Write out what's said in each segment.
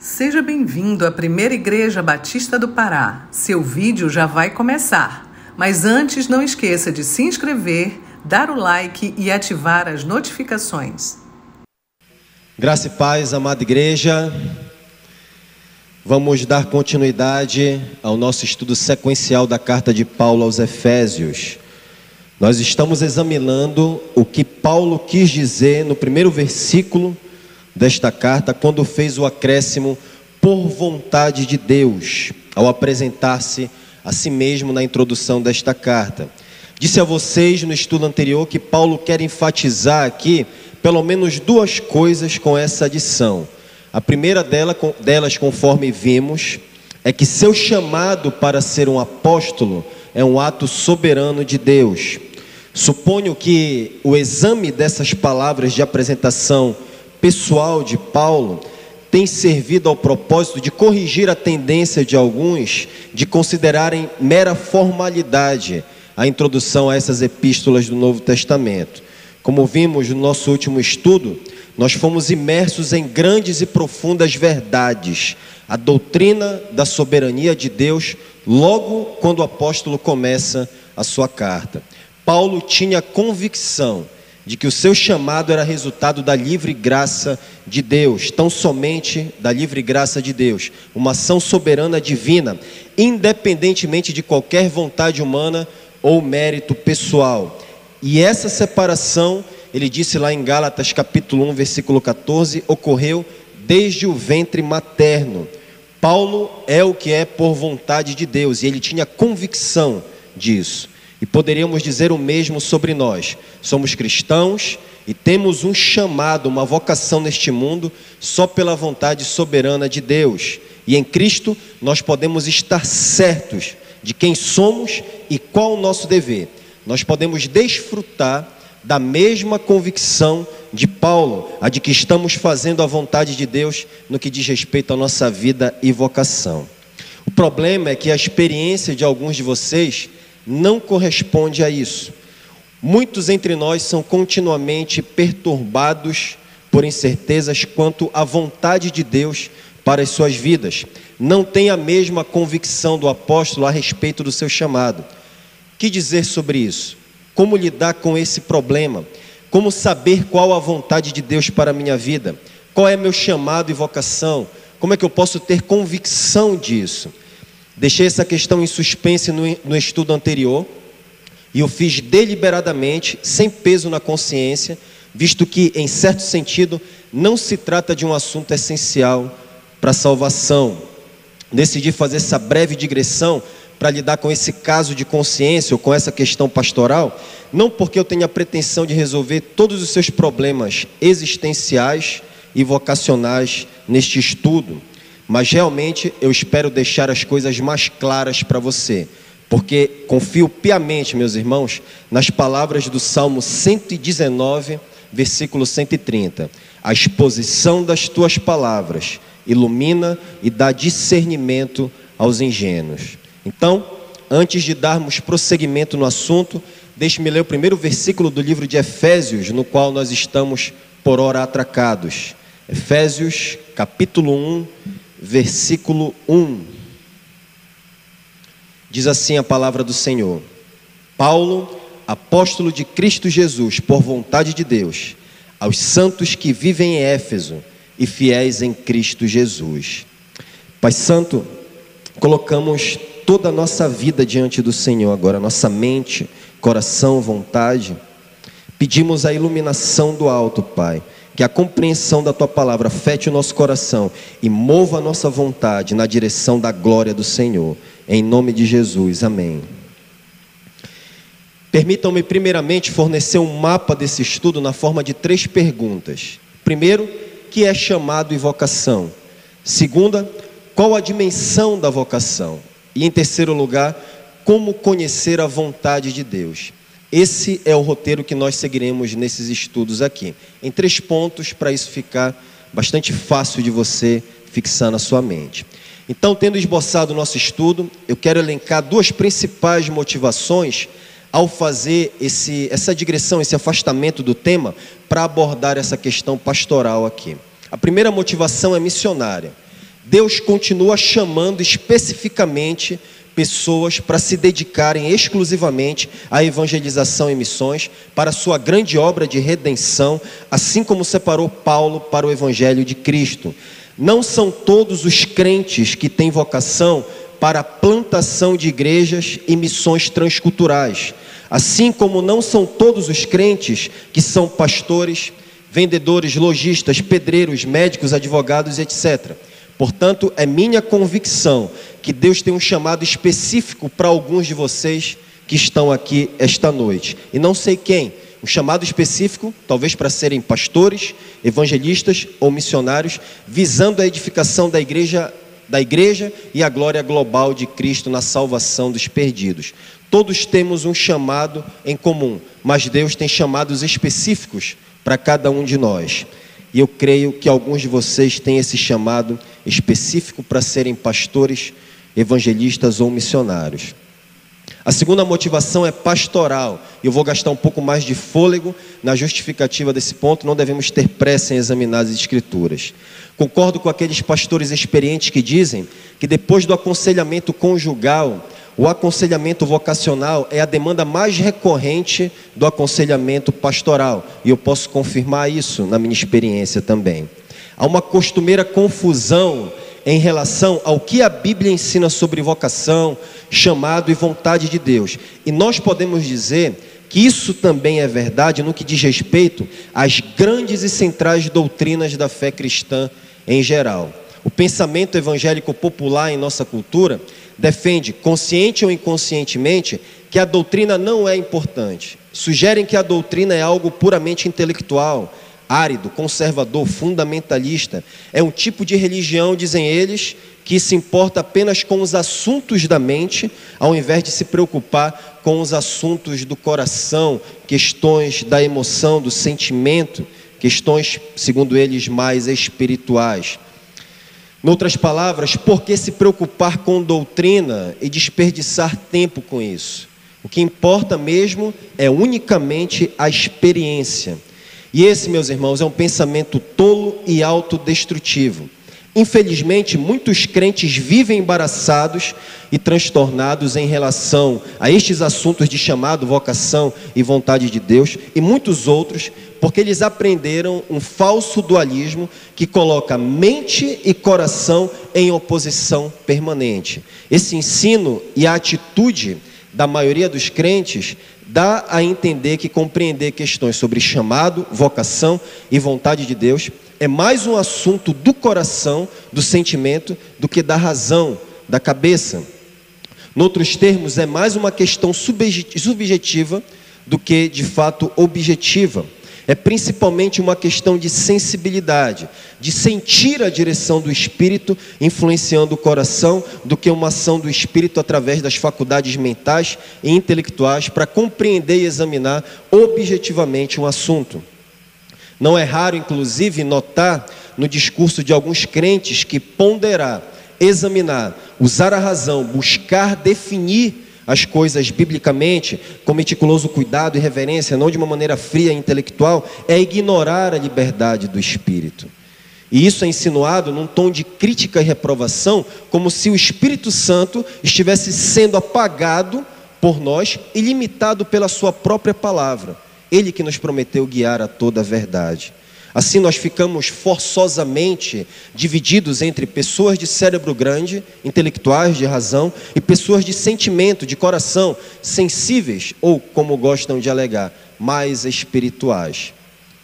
Seja bem-vindo à Primeira Igreja Batista do Pará. Seu vídeo já vai começar. Mas antes, não esqueça de se inscrever, dar o like e ativar as notificações. Graça e paz, amada igreja. Vamos dar continuidade ao nosso estudo sequencial da carta de Paulo aos Efésios. Nós estamos examinando o que Paulo quis dizer no primeiro versículo desta carta, quando fez o acréscimo por vontade de Deus, ao apresentar-se a si mesmo na introdução desta carta. Disse a vocês no estudo anterior que Paulo quer enfatizar aqui pelo menos duas coisas com essa adição. A primeira delas, conforme vimos, é que seu chamado para ser um apóstolo é um ato soberano de Deus. Suponho que o exame dessas palavras de apresentação pessoal de Paulo tem servido ao propósito de corrigir a tendência de alguns de considerarem mera formalidade a introdução a essas epístolas do Novo Testamento. Como vimos no nosso último estudo, nós fomos imersos em grandes e profundas verdades, a doutrina da soberania de Deus, logo quando o apóstolo começa a sua carta. Paulo tinha convicção de que o seu chamado era resultado da livre graça de Deus, tão somente da livre graça de Deus, uma ação soberana divina, independentemente de qualquer vontade humana ou mérito pessoal. E essa separação, ele disse lá em Gálatas capítulo 1, versículo 14, ocorreu desde o ventre materno. Paulo é o que é por vontade de Deus, e ele tinha convicção disso. E poderíamos dizer o mesmo sobre nós. Somos cristãos e temos um chamado, uma vocação neste mundo só pela vontade soberana de Deus. E em Cristo nós podemos estar certos de quem somos e qual o nosso dever. Nós podemos desfrutar da mesma convicção de Paulo, a de que estamos fazendo a vontade de Deus no que diz respeito à nossa vida e vocação. O problema é que a experiência de alguns de vocês não corresponde a isso. Muitos entre nós são continuamente perturbados por incertezas quanto à vontade de Deus para as suas vidas. Não têm a mesma convicção do apóstolo a respeito do seu chamado. Que dizer sobre isso? Como lidar com esse problema? Como saber qual a vontade de Deus para a minha vida? Qual é meu chamado e vocação? Como é que eu posso ter convicção disso? Deixei essa questão em suspense no estudo anterior e o fiz deliberadamente, sem peso na consciência, visto que, em certo sentido, não se trata de um assunto essencial para a salvação. Decidi fazer essa breve digressão para lidar com esse caso de consciência ou com essa questão pastoral, não porque eu tenha a pretensão de resolver todos os seus problemas existenciais e vocacionais neste estudo, mas realmente eu espero deixar as coisas mais claras para você, porque confio piamente, meus irmãos, nas palavras do Salmo 119, versículo 130. A exposição das tuas palavras ilumina e dá discernimento aos ingênuos. Então, antes de darmos prosseguimento no assunto, deixe-me ler o primeiro versículo do livro de Efésios, no qual nós estamos por ora atracados. Efésios, capítulo 1, versículo 1. Diz assim a palavra do Senhor: Paulo, apóstolo de Cristo Jesus, por vontade de Deus, aos santos que vivem em Éfeso e fiéis em Cristo Jesus. Pai Santo, colocamos toda a nossa vida diante do Senhor agora, nossa mente, coração, vontade. Pedimos a iluminação do alto, Pai, que a compreensão da Tua palavra afete o nosso coração e mova a nossa vontade na direção da glória do Senhor. Em nome de Jesus, amém. Permitam-me primeiramente fornecer um mapa desse estudo na forma de 3 perguntas. Primeiro, que é chamado e vocação? Segunda, qual a dimensão da vocação? E em terceiro lugar, como conhecer a vontade de Deus? Esse é o roteiro que nós seguiremos nesses estudos aqui, em 3 pontos, para isso ficar bastante fácil de você fixar na sua mente. Então, tendo esboçado o nosso estudo, eu quero elencar 2 principais motivações ao fazer essa digressão, esse afastamento do tema, para abordar essa questão pastoral aqui. A primeira motivação é missionária. Deus continua chamando especificamente pessoas para se dedicarem exclusivamente à evangelização e missões, para a sua grande obra de redenção, assim como separou Paulo para o evangelho de Cristo. Não são todos os crentes que têm vocação para a plantação de igrejas e missões transculturais, assim como não são todos os crentes que são pastores, vendedores, lojistas, pedreiros, médicos, advogados, etc. Portanto, é minha convicção que Deus tem um chamado específico para alguns de vocês que estão aqui esta noite. E não sei quem, um chamado específico, talvez para serem pastores, evangelistas ou missionários, visando a edificação da igreja e a glória global de Cristo na salvação dos perdidos. Todos temos um chamado em comum, mas Deus tem chamados específicos para cada um de nós. E eu creio que alguns de vocês têm esse chamado específico para serem pastores, evangelistas ou missionários. A segunda motivação é pastoral. Eu vou gastar um pouco mais de fôlego na justificativa desse ponto. Não devemos ter pressa em examinar as Escrituras. Concordo com aqueles pastores experientes que dizem que depois do aconselhamento conjugal, o aconselhamento vocacional é a demanda mais recorrente do aconselhamento pastoral. E eu posso confirmar isso na minha experiência também. Há uma costumeira confusão em relação ao que a Bíblia ensina sobre vocação, chamado e vontade de Deus. E nós podemos dizer que isso também é verdade no que diz respeito às grandes e centrais doutrinas da fé cristã em geral. O pensamento evangélico popular em nossa cultura defende, consciente ou inconscientemente, que a doutrina não é importante. Sugerem que a doutrina é algo puramente intelectual, árido, conservador, fundamentalista. É um tipo de religião, dizem eles, que se importa apenas com os assuntos da mente, ao invés de se preocupar com os assuntos do coração, questões da emoção, do sentimento, questões, segundo eles, mais espirituais. Em outras palavras, por que se preocupar com doutrina e desperdiçar tempo com isso? O que importa mesmo é unicamente a experiência. E esse, meus irmãos, é um pensamento tolo e autodestrutivo. Infelizmente, muitos crentes vivem embaraçados e transtornados em relação a estes assuntos de chamado, vocação e vontade de Deus, e muitos outros, porque eles aprenderam um falso dualismo que coloca mente e coração em oposição permanente. Esse ensino e a atitude da maioria dos crentes dá a entender que compreender questões sobre chamado, vocação e vontade de Deus é mais um assunto do coração, do sentimento, do que da razão, da cabeça. Em outros termos, é mais uma questão subjetiva do que, de fato, objetiva. É principalmente uma questão de sensibilidade, de sentir a direção do Espírito influenciando o coração, do que uma ação do Espírito através das faculdades mentais e intelectuais para compreender e examinar objetivamente um assunto. Não é raro, inclusive, notar no discurso de alguns crentes que ponderar, examinar, usar a razão, buscar definir as coisas biblicamente, com meticuloso cuidado e reverência, não de uma maneira fria e intelectual, é ignorar a liberdade do Espírito. E isso é insinuado num tom de crítica e reprovação, como se o Espírito Santo estivesse sendo apagado por nós e limitado pela sua própria palavra. Ele que nos prometeu guiar a toda a verdade. Assim nós ficamos forçosamente divididos entre pessoas de cérebro grande, intelectuais de razão, e pessoas de sentimento, de coração, sensíveis ou, como gostam de alegar, mais espirituais.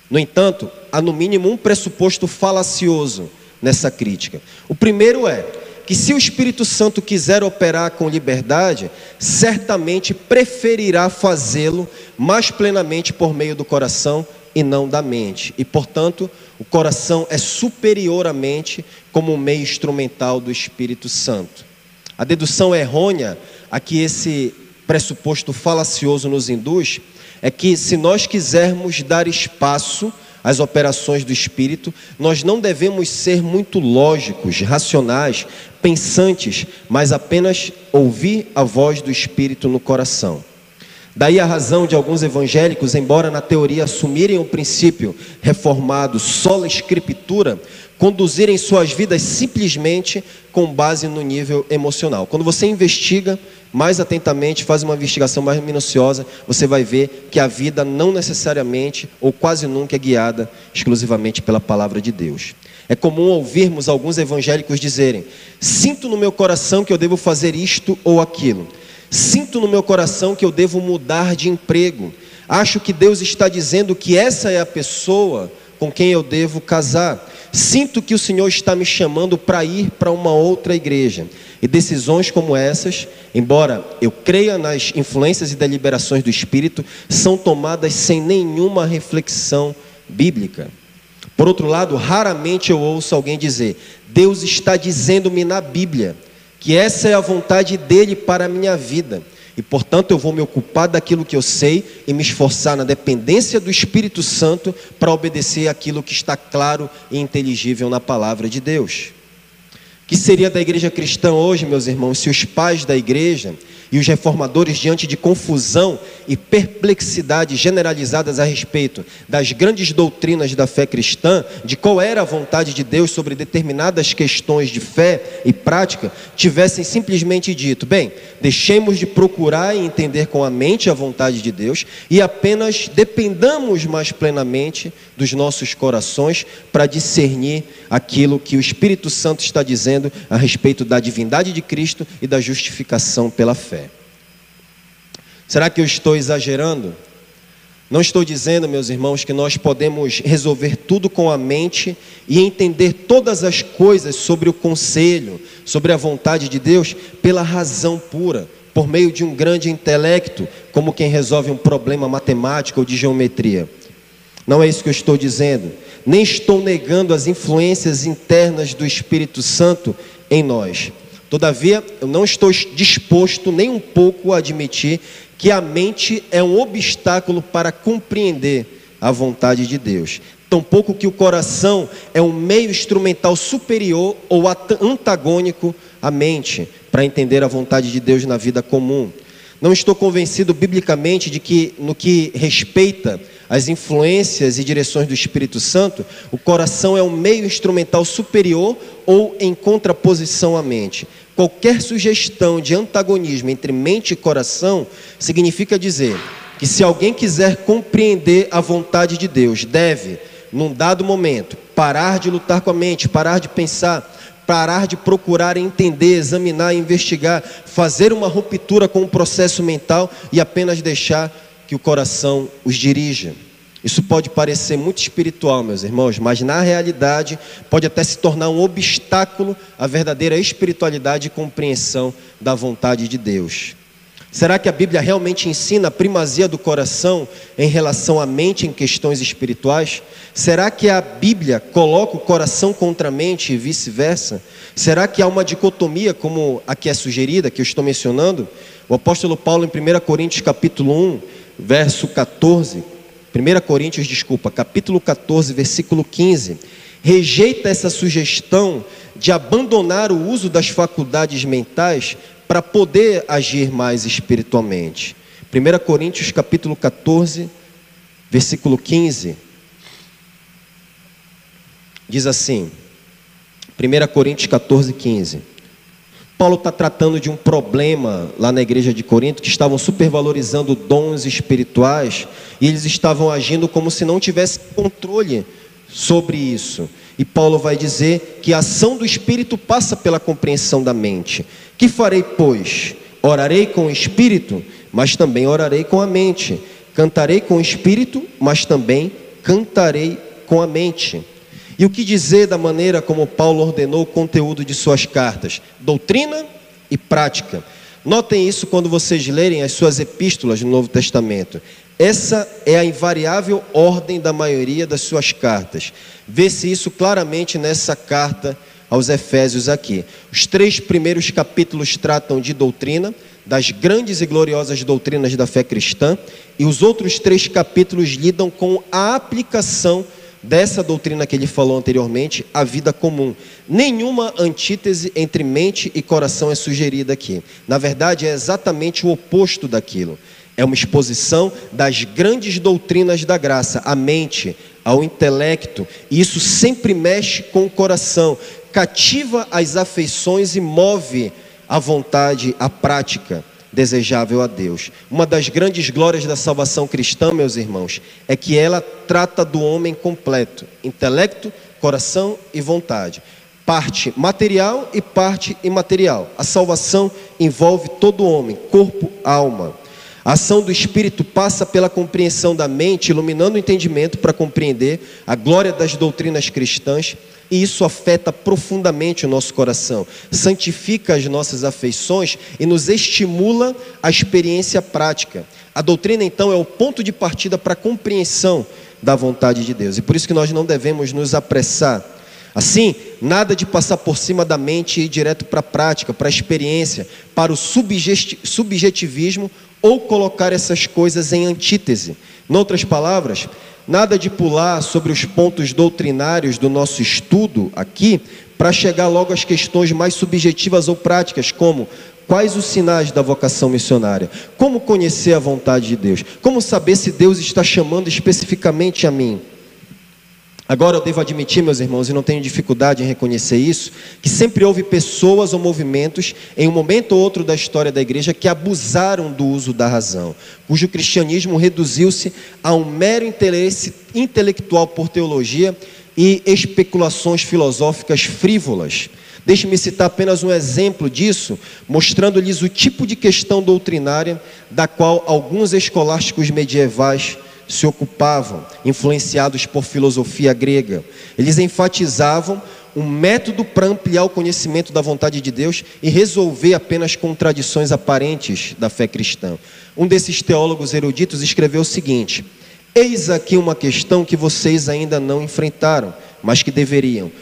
No entanto, há no mínimo um pressuposto falacioso nessa crítica. O primeiro é que se o Espírito Santo quiser operar com liberdade, certamente preferirá fazê-lo mais plenamente por meio do coração e não da mente. E, portanto, o coração é superior à mente como um meio instrumental do Espírito Santo. A dedução errônea a que esse pressuposto falacioso nos induz é que, se nós quisermos dar espaço às operações do Espírito, nós não devemos ser muito lógicos, racionais, pensantes, mas apenas ouvir a voz do Espírito no coração. Daí a razão de alguns evangélicos, embora na teoria assumirem o princípio reformado sola escritura, conduzirem suas vidas simplesmente com base no nível emocional. Quando você investiga mais atentamente, faz uma investigação mais minuciosa, você vai ver que a vida não necessariamente ou quase nunca é guiada exclusivamente pela palavra de Deus. É comum ouvirmos alguns evangélicos dizerem: sinto no meu coração que eu devo fazer isto ou aquilo. Sinto no meu coração que eu devo mudar de emprego. Acho que Deus está dizendo que essa é a pessoa com quem eu devo casar. Sinto que o Senhor está me chamando para ir para uma outra igreja. E decisões como essas, embora eu creia nas influências e deliberações do Espírito, são tomadas sem nenhuma reflexão bíblica. Por outro lado, raramente eu ouço alguém dizer: Deus está dizendo-me na Bíblia que essa é a vontade dele para a minha vida, e portanto eu vou me ocupar daquilo que eu sei e me esforçar na dependência do Espírito Santo para obedecer aquilo que está claro e inteligível na palavra de Deus. O que seria da igreja cristã hoje, meus irmãos, se os pais da igreja e os reformadores, diante de confusão e perplexidade generalizadas a respeito das grandes doutrinas da fé cristã, de qual era a vontade de Deus sobre determinadas questões de fé e prática, tivessem simplesmente dito: bem, deixemos de procurar e entender com a mente a vontade de Deus e apenas dependamos mais plenamente dos nossos corações para discernir aquilo que o Espírito Santo está dizendo a respeito da divindade de Cristo e da justificação pela fé. Será que eu estou exagerando? Não estou dizendo, meus irmãos, que nós podemos resolver tudo com a mente e entender todas as coisas sobre o conselho, sobre a vontade de Deus, pela razão pura, por meio de um grande intelecto, como quem resolve um problema matemático ou de geometria. Não é isso que eu estou dizendo. Nem estou negando as influências internas do Espírito Santo em nós. Todavia, eu não estou disposto nem um pouco a admitir que a mente é um obstáculo para compreender a vontade de Deus. Tampouco que o coração é um meio instrumental superior ou antagônico à mente para entender a vontade de Deus na vida comum. Não estou convencido biblicamente de que, no que respeita às influências e direções do Espírito Santo, o coração é um meio instrumental superior ou em contraposição à mente. Qualquer sugestão de antagonismo entre mente e coração significa dizer que se alguém quiser compreender a vontade de Deus, deve, num dado momento, parar de lutar com a mente, parar de pensar, parar de procurar entender, examinar, investigar, fazer uma ruptura com o processo mental e apenas deixar que o coração os dirija. Isso pode parecer muito espiritual, meus irmãos, mas na realidade pode até se tornar um obstáculo à verdadeira espiritualidade e compreensão da vontade de Deus. Será que a Bíblia realmente ensina a primazia do coração em relação à mente em questões espirituais? Será que a Bíblia coloca o coração contra a mente e vice-versa? Será que há uma dicotomia como a que é sugerida, que eu estou mencionando? O apóstolo Paulo em 1 Coríntios capítulo 1, verso 14, capítulo 14, versículo 15, rejeita essa sugestão de abandonar o uso das faculdades mentais para poder agir mais espiritualmente. 1 Coríntios capítulo 14, versículo 15, diz assim, 1 Coríntios 14, 15, Paulo está tratando de um problema lá na igreja de Corinto, que estavam supervalorizando dons espirituais, e eles estavam agindo como se não tivesse controle sobre isso. E Paulo vai dizer que a ação do Espírito passa pela compreensão da mente. Que farei, pois? Orarei com o Espírito, mas também orarei com a mente. Cantarei com o Espírito, mas também cantarei com a mente. E o que dizer da maneira como Paulo ordenou o conteúdo de suas cartas? Doutrina e prática. Notem isso quando vocês lerem as suas epístolas no Novo Testamento. Essa é a invariável ordem da maioria das suas cartas. Vê-se isso claramente nessa carta aos Efésios aqui. Os 3 primeiros capítulos tratam de doutrina, das grandes e gloriosas doutrinas da fé cristã, e os outros 3 capítulos lidam com a aplicação dessa doutrina que ele falou anteriormente, a vida comum. Nenhuma antítese entre mente e coração é sugerida aqui. Na verdade, é exatamente o oposto daquilo. É uma exposição das grandes doutrinas da graça, à mente, ao intelecto, e isso sempre mexe com o coração, cativa as afeições e move a vontade, a prática desejável a Deus. Uma das grandes glórias da salvação cristã, meus irmãos, é que ela trata do homem completo, intelecto, coração e vontade. Parte material e parte imaterial. A salvação envolve todo o homem, corpo, alma. A ação do Espírito passa pela compreensão da mente, iluminando o entendimento para compreender a glória das doutrinas cristãs, e isso afeta profundamente o nosso coração, santifica as nossas afeições e nos estimula a experiência prática. A doutrina, então, é o ponto de partida para a compreensão da vontade de Deus, e por isso que nós não devemos nos apressar. Assim, nada de passar por cima da mente e ir direto para a prática, para a experiência, para o subjetivismo, ou colocar essas coisas em antítese. Em outras palavras, nada de pular sobre os pontos doutrinários do nosso estudo aqui, para chegar logo às questões mais subjetivas ou práticas, como quais os sinais da vocação missionária, como conhecer a vontade de Deus, como saber se Deus está chamando especificamente a mim. Agora eu devo admitir, meus irmãos, e não tenho dificuldade em reconhecer isso, que sempre houve pessoas ou movimentos, em um momento ou outro da história da igreja, que abusaram do uso da razão, cujo cristianismo reduziu-se a um mero interesse intelectual por teologia e especulações filosóficas frívolas. Deixe-me citar apenas um exemplo disso, mostrando-lhes o tipo de questão doutrinária da qual alguns escolásticos medievais se ocupavam, influenciados por filosofia grega. Eles enfatizavam um método para ampliar o conhecimento da vontade de Deus e resolver apenas contradições aparentes da fé cristã. Um desses teólogos eruditos escreveu o seguinte: eis aqui uma questão que vocês ainda não enfrentaram, mas que deveriam.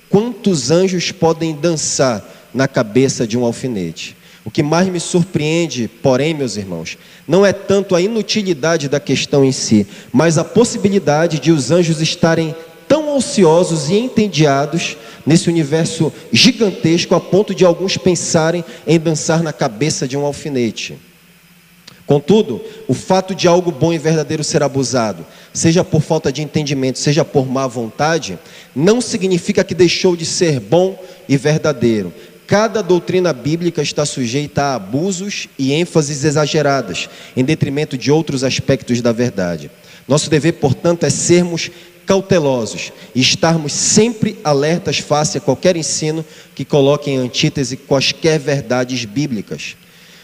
Quantos anjos podem dançar na cabeça de um alfinete? O que mais me surpreende, porém, meus irmãos, não é tanto a inutilidade da questão em si, mas a possibilidade de os anjos estarem tão ociosos e entediados nesse universo gigantesco, a ponto de alguns pensarem em dançar na cabeça de um alfinete. Contudo, o fato de algo bom e verdadeiro ser abusado, seja por falta de entendimento, seja por má vontade, não significa que deixou de ser bom e verdadeiro. Cada doutrina bíblica está sujeita a abusos e ênfases exageradas, em detrimento de outros aspectos da verdade. Nosso dever, portanto, é sermos cautelosos e estarmos sempre alertas face a qualquer ensino que coloque em antítese quaisquer verdades bíblicas.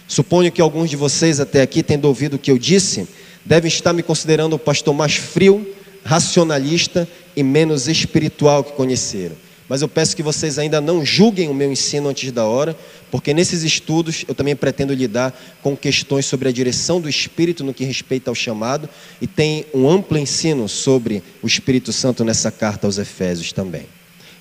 Suponho que alguns de vocês até aqui, tendo ouvido o que eu disse, devem estar me considerando o pastor mais frio, racionalista e menos espiritual que conheceram. Mas eu peço que vocês ainda não julguem o meu ensino antes da hora, porque nesses estudos eu também pretendo lidar com questões sobre a direção do Espírito no que respeita ao chamado, e tem um amplo ensino sobre o Espírito Santo nessa carta aos Efésios também.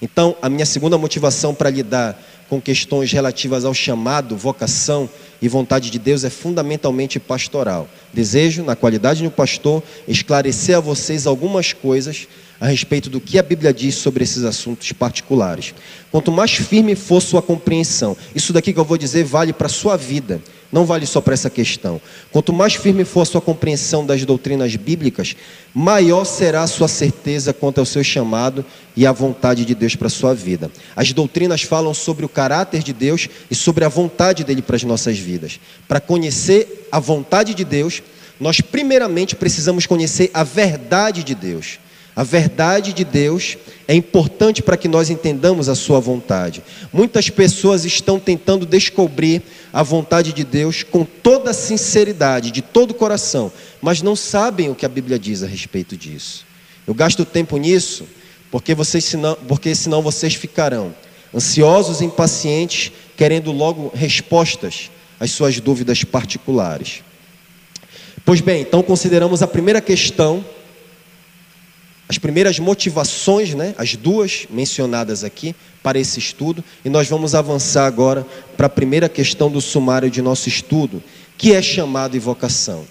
Então, a minha segunda motivação para lidar com questões relativas ao chamado, vocação e vontade de Deus é fundamentalmente pastoral. Desejo, na qualidade de um pastor, esclarecer a vocês algumas coisas a respeito do que a Bíblia diz sobre esses assuntos particulares. Quanto mais firme for sua compreensão, isso daqui que eu vou dizer vale para a sua vida, não vale só para essa questão. Quanto mais firme for a sua compreensão das doutrinas bíblicas, maior será a sua certeza quanto ao seu chamado e à vontade de Deus para a sua vida. As doutrinas falam sobre o caráter de Deus e sobre a vontade dele para as nossas vidas. Para conhecer a vontade de Deus, nós primeiramente precisamos conhecer a verdade de Deus. A verdade de Deus é importante para que nós entendamos a sua vontade. Muitas pessoas estão tentando descobrir a vontade de Deus com toda a sinceridade, de todo o coração, mas não sabem o que a Bíblia diz a respeito disso. Eu gasto tempo nisso porque senão vocês ficarão ansiosos e impacientes, querendo logo respostas às suas dúvidas particulares. Pois bem, então consideramos a primeira questão, as primeiras motivações, as duas mencionadas aqui para esse estudo, e nós vamos avançar agora para a primeira questão do sumário de nosso estudo, que é chamado e vocação.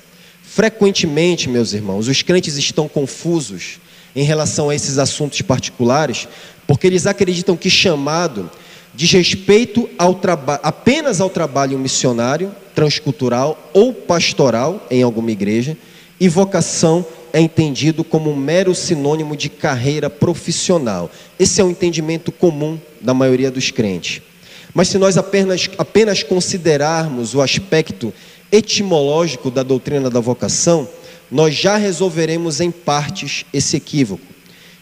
Frequentemente, meus irmãos, os crentes estão confusos em relação a esses assuntos particulares, porque eles acreditam que chamado diz respeito apenas ao trabalho missionário, transcultural ou pastoral em alguma igreja, e vocação é entendido como um mero sinônimo de carreira profissional. Esse é o entendimento comum da maioria dos crentes. Mas se nós apenas considerarmos o aspecto etimológico da doutrina da vocação, nós já resolveremos em partes esse equívoco.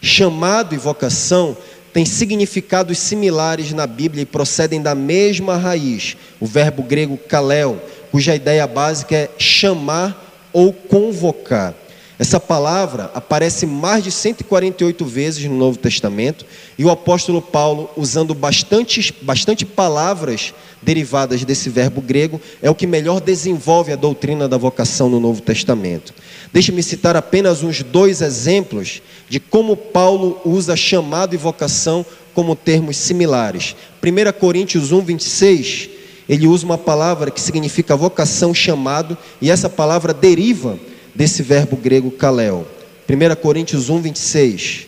Chamado e vocação têm significados similares na Bíblia e procedem da mesma raiz, o verbo grego kaleo, cuja ideia básica é chamar ou convocar. Essa palavra aparece mais de 148 vezes no Novo Testamento, e o apóstolo Paulo, usando bastante palavras derivadas desse verbo grego, é o que melhor desenvolve a doutrina da vocação no Novo Testamento. Deixe-me citar apenas uns 2 exemplos de como Paulo usa chamado e vocação como termos similares. 1 Coríntios 1, 26, ele usa uma palavra que significa vocação, chamado, e essa palavra deriva desse verbo grego kaleo. 1 Coríntios 1, 26.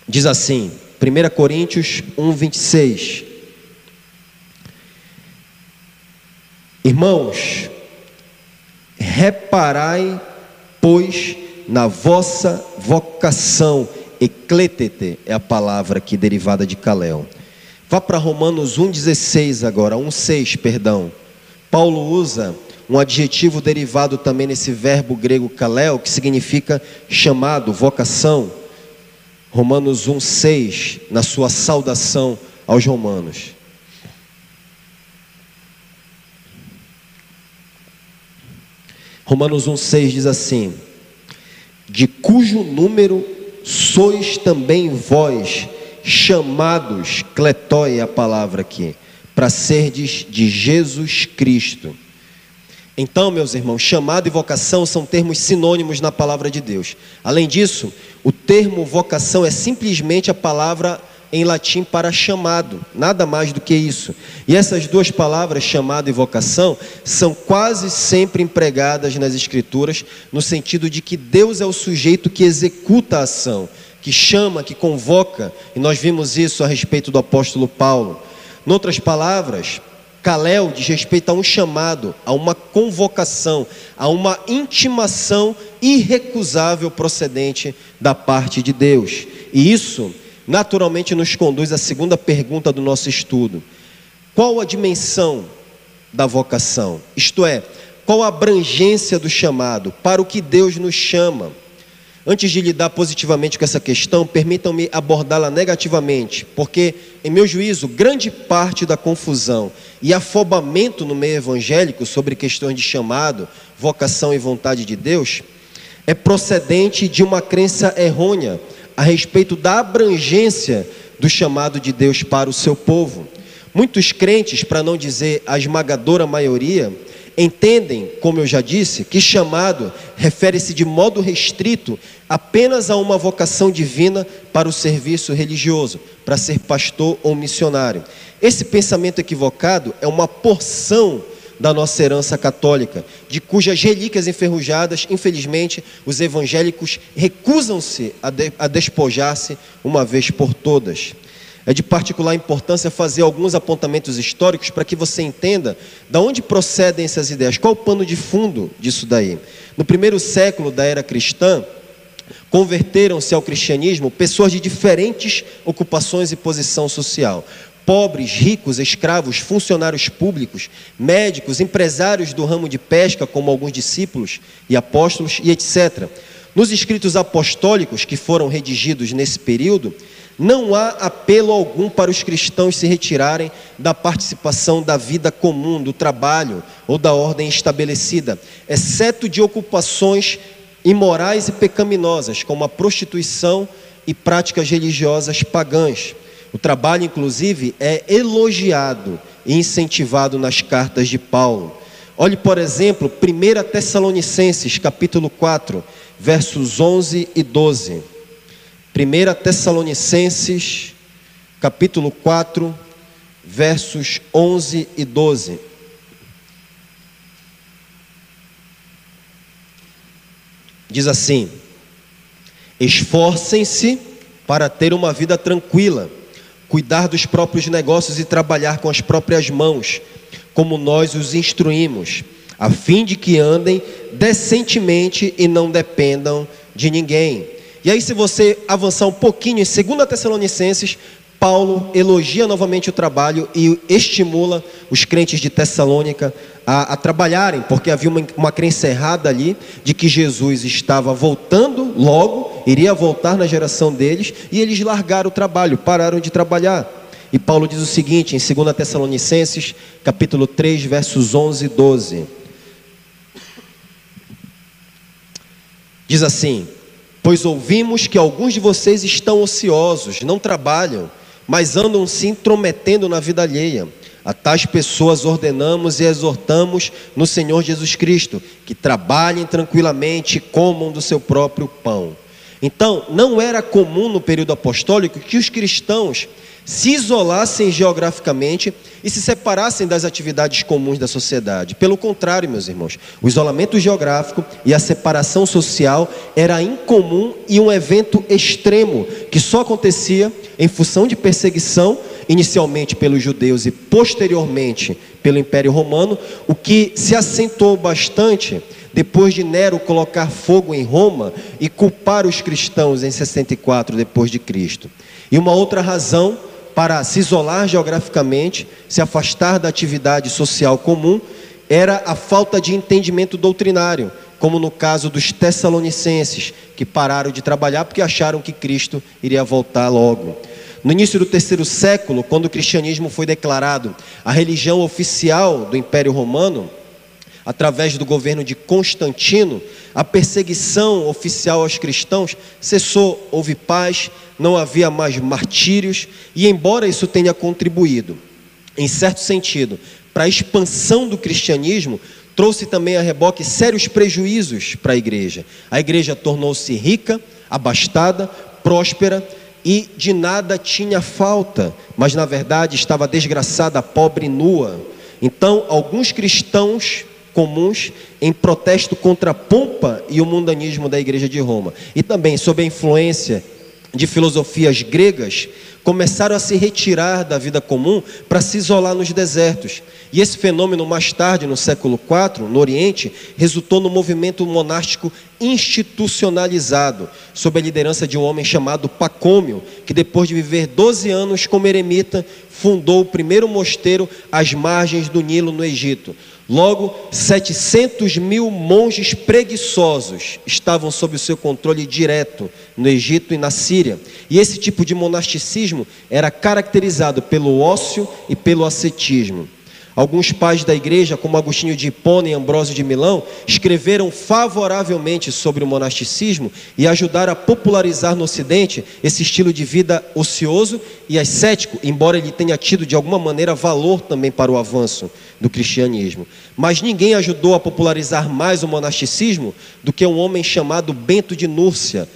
Diz assim, 1 Coríntios 1, 26. Irmãos, reparai, pois, na vossa vocação. Eclétete é a palavra aqui derivada de kaleo. Vá para Romanos 1,16 agora, 1,6, perdão. Paulo usa um adjetivo derivado também nesse verbo grego kaleo, que significa chamado, vocação. Romanos 1,6, na sua saudação aos romanos. Romanos 1,6 diz assim: de cujo número sois também vós, chamados, kletói é a palavra aqui, para serdes de Jesus Cristo. Então, meus irmãos, chamado e vocação são termos sinônimos na palavra de Deus. Além disso, o termo vocação é simplesmente a palavra em latim para chamado, nada mais do que isso. E essas 2 palavras, chamado e vocação, são quase sempre empregadas nas Escrituras, no sentido de que Deus é o sujeito que executa a ação, que chama, que convoca, e nós vimos isso a respeito do apóstolo Paulo. Em outras palavras, kaleo diz respeito a um chamado, a uma convocação, a uma intimação irrecusável procedente da parte de Deus. E isso naturalmente nos conduz à segunda pergunta do nosso estudo: qual a dimensão da vocação? Isto é, qual a abrangência do chamado? Para o que Deus nos chama? Antes de lidar positivamente com essa questão, permitam-me abordá-la negativamente, porque, em meu juízo, grande parte da confusão e afobamento no meio evangélico sobre questões de chamado, vocação e vontade de Deus é procedente de uma crença errônea a respeito da abrangência do chamado de Deus para o seu povo. Muitos crentes, para não dizer a esmagadora maioria, entendem, como eu já disse, que chamado refere-se de modo restrito apenas a uma vocação divina para o serviço religioso, para ser pastor ou missionário. Esse pensamento equivocado é uma porção da nossa herança católica, de cujas relíquias enferrujadas, infelizmente, os evangélicos recusam-se a despojar-se uma vez por todas. É de particular importância fazer alguns apontamentos históricos para que você entenda de onde procedem essas ideias, qual o pano de fundo disso daí. No 1º século da era cristã, converteram-se ao cristianismo pessoas de diferentes ocupações e posição social. Pobres, ricos, escravos, funcionários públicos, médicos, empresários do ramo de pesca, como alguns discípulos e apóstolos, e etc. Nos escritos apostólicos que foram redigidos nesse período, não há apelo algum para os cristãos se retirarem da participação da vida comum, do trabalho ou da ordem estabelecida, exceto de ocupações imorais e pecaminosas, como a prostituição e práticas religiosas pagãs. O trabalho, inclusive, é elogiado e incentivado nas cartas de Paulo. Olhe, por exemplo, 1 Tessalonicenses, capítulo 4, versos 11 e 12. 1 Tessalonicenses, capítulo 4, versos 11 e 12. Diz assim: esforcem-se para ter uma vida tranquila, cuidar dos próprios negócios e trabalhar com as próprias mãos, como nós os instruímos, a fim de que andem decentemente e não dependam de ninguém. E aí, se você avançar um pouquinho em 2 Tessalonicenses, Paulo elogia novamente o trabalho e estimula os crentes de Tessalônica a trabalharem, porque havia uma crença errada ali, de que Jesus estava voltando logo, iria voltar na geração deles, e eles largaram o trabalho, pararam de trabalhar. E Paulo diz o seguinte, em 2 Tessalonicenses, capítulo 3, versos 11 e 12. Diz assim: pois ouvimos que alguns de vocês estão ociosos, não trabalham, mas andam se intrometendo na vida alheia. A tais pessoas ordenamos e exortamos no Senhor Jesus Cristo, que trabalhem tranquilamente e comam do seu próprio pão. Então, não era comum no período apostólico que os cristãos se isolassem geograficamente e se separassem das atividades comuns da sociedade. Pelo contrário, meus irmãos, o isolamento geográfico e a separação social era incomum e um evento extremo que só acontecia em função de perseguição, inicialmente pelos judeus e posteriormente pelo Império Romano, o que se acentuou bastante depois de Nero colocar fogo em Roma e culpar os cristãos em 64 depois de Cristo. E uma outra razão para se isolar geograficamente, se afastar da atividade social comum, era a falta de entendimento doutrinário, como no caso dos tessalonicenses, que pararam de trabalhar porque acharam que Cristo iria voltar logo. No início do 3º século, quando o cristianismo foi declarado a religião oficial do Império Romano, através do governo de Constantino, a perseguição oficial aos cristãos cessou, houve paz, não havia mais martírios, e embora isso tenha contribuído, em certo sentido, para a expansão do cristianismo, trouxe também a reboque sérios prejuízos para a igreja. A igreja tornou-se rica, abastada, próspera, e de nada tinha falta, mas na verdade estava desgraçada, pobre e nua. Então, alguns cristãos comuns, em protesto contra a pompa e o mundanismo da igreja de Roma, e também sob a influência de filosofias gregas, começaram a se retirar da vida comum para se isolar nos desertos. E esse fenômeno mais tarde, no século IV, no Oriente, resultou no movimento monástico institucionalizado, sob a liderança de um homem chamado Pacômio, que depois de viver 12 anos como eremita, fundou o primeiro mosteiro às margens do Nilo, no Egito. Logo, 700 mil monges preguiçosos estavam sob o seu controle direto no Egito e na Síria. E esse tipo de monasticismo era caracterizado pelo ócio e pelo ascetismo. Alguns pais da igreja, como Agostinho de Hipona e Ambrósio de Milão, escreveram favoravelmente sobre o monasticismo e ajudaram a popularizar no Ocidente esse estilo de vida ocioso e ascético, embora ele tenha tido de alguma maneira valor também para o avanço do cristianismo. Mas ninguém ajudou a popularizar mais o monasticismo do que um homem chamado Bento de Núrcia,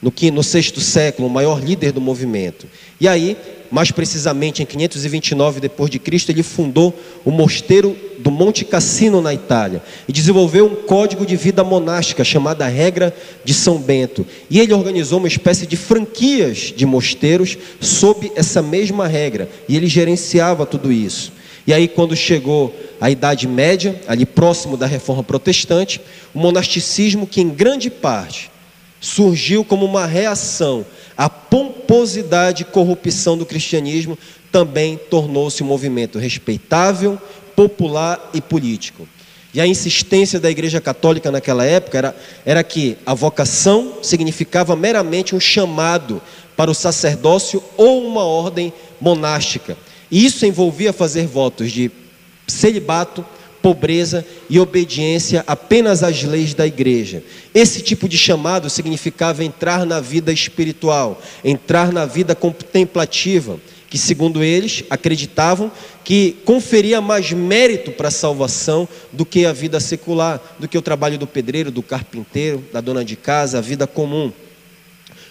no 6º século, o maior líder do movimento. E aí, mais precisamente em 529 depois de Cristo, ele fundou o mosteiro do Monte Cassino na Itália e desenvolveu um código de vida monástica chamada Regra de São Bento. E ele organizou uma espécie de franquias de mosteiros sob essa mesma regra, e ele gerenciava tudo isso. E aí, quando chegou a Idade Média, ali próximo da Reforma Protestante, o monasticismo, que em grande parte surgiu como uma reação à pomposidade e corrupção do cristianismo, também tornou-se um movimento respeitável, popular e político. E a insistência da Igreja Católica naquela época era que a vocação significava meramente um chamado para o sacerdócio ou uma ordem monástica. E isso envolvia fazer votos de celibato, pobreza e obediência apenas às leis da igreja. Esse tipo de chamado significava entrar na vida espiritual, entrar na vida contemplativa, que segundo eles acreditavam que conferia mais mérito para a salvação do que a vida secular, do que o trabalho do pedreiro, do carpinteiro, da dona de casa, a vida comum.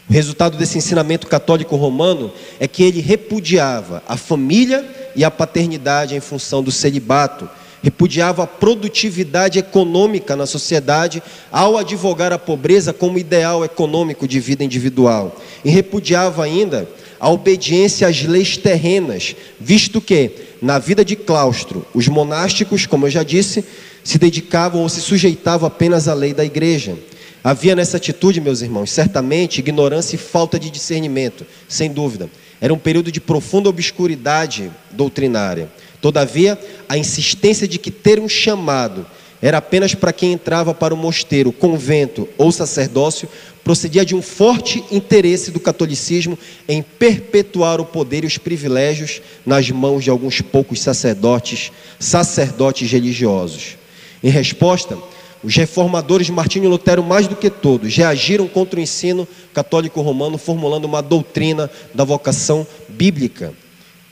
O resultado desse ensinamento católico romano é que ele repudiava a família e a paternidade em função do celibato, repudiava a produtividade econômica na sociedade ao advogar a pobreza como ideal econômico de vida individual. E repudiava ainda a obediência às leis terrenas, visto que, na vida de claustro, os monásticos, como eu já disse, se dedicavam ou se sujeitavam apenas à lei da igreja. Havia nessa atitude, meus irmãos, certamente ignorância e falta de discernimento, sem dúvida. Era um período de profunda obscuridade doutrinária. Todavia, a insistência de que ter um chamado era apenas para quem entrava para o mosteiro, convento ou sacerdócio, procedia de um forte interesse do catolicismo em perpetuar o poder e os privilégios nas mãos de alguns poucos sacerdotes religiosos. Em resposta, os reformadores Martinho e Lutero, mais do que todos, reagiram contra o ensino católico romano, formulando uma doutrina da vocação bíblica.